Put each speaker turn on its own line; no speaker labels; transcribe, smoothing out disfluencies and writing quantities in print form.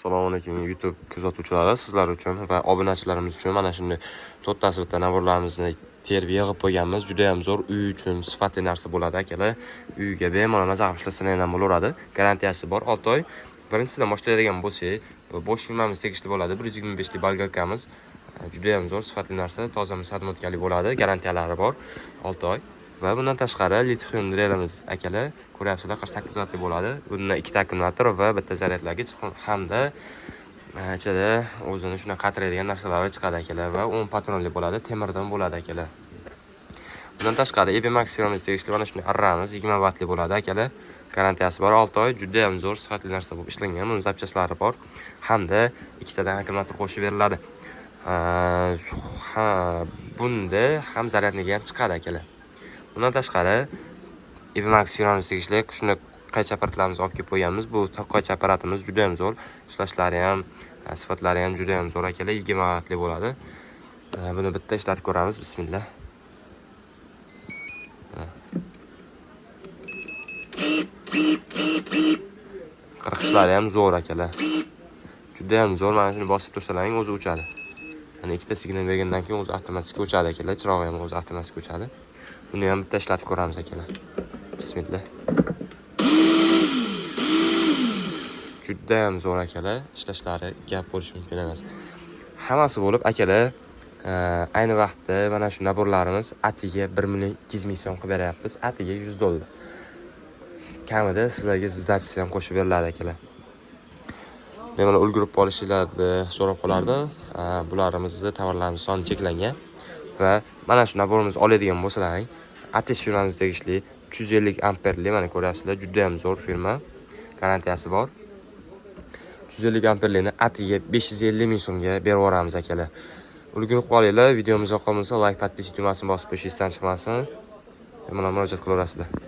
Assalomu alaykum YouTube kuzatuvchilari, sizlar uchun va obunachilarimiz uchun mana shunday to'rttasi bitta naborlarimizni terib yig'ib qo'yganmiz. Juda ham zo'r, uy uchun sifatli narsa bo'ladi akalar. Uyga bemalol maza qilib ishlatsangiz bo'laveradi. Garantiyasi bor 6 oy. Birinchisidan boshlaydigan bo'lsak, bosh firmamiz tegishli bo'ladi. 125 lik bolgarkamiz. Juda ham zo'r, sifatli narsa, toza sadmotgalik bo'ladi, garantiyalari bor 6 oy. Va bundan tashqari litium drelimiz akalar, ko'ryapsizlar, 48 vatli bo'ladi. Bundan 2 akkumulyator va bitta zaryadlagich hamda ichida o'zini shuna qatiradigan narsalar chiqadi akalar va 10 patronli bo'ladi, temirdan bo'ladi akalar. Bundan tashqari EBMAX firmamiz tegishli mana shunday arramiz 20 vatli bo'ladi akalar. Garantiyasi bor 6 oy, juda ham zo'r, sifatli narsa bo'lib ishlangan. Uning zapchaslari bor hamda ikkitadan akkumulyator qo'shib beriladi. Bunda ham zaryadniga ham chiqadi akalar. Bundan tashqari EBMAX firmamiz tegishli shunday qaychi apparatlarimizni olib kelib qo'yganmiz. Bu qaychi apparatimiz juda ham zo'r, ishlashlari ham, sifatlari ham juda ham zo'r akalar, 20 vatli bo'ladi. Buni bitta ishlatib ko'ramiz. Bismillah. Qirqishlari ham zo'r akalar. Juda ham zo'r, mana shuni bosib tursalaring o'zi o'chadi. Ya'ni ikkita signal bergandan keyin o'zi avtomatik o'chadi akalar, chirog'i ham o'zi avtomatik o'chadi. Buni ham bitta ishlatib ko'ramiz akalar. Bismillah. Juda ham zo'r akalar, ishlashlari gap bo'lishi mumkin emas. Hammasi bo'lib akalar, ayni vaqtda mana shu naborlarimiz atiga 1 million 200 ming so'm qilib beryapmiz, atiga $100. Kamida sizlarga ziddachisi ham qo'shib beriladi akalar. Bemalol ulgurib olishinglarni so'rab qolardi. Bularimizni tovarlarimiz soni cheklangan va mana shu naborimizni oladigan bo'lsalaring, Atesh firmamiz tegishli 350 amperli, mana ko'ryapsizlar, juda ham zo'r firma. Garantiyasi bor. 350 amperlikni atiga 550 ming so'mga berib yuboramiz akalar. Ulgurib qolinglar, videomiz yoqqan bo'lsa like, podpisk tugmasini bosib qo'yishingizdan chiqmasin. Bemalol murojaat qilaverasizlar.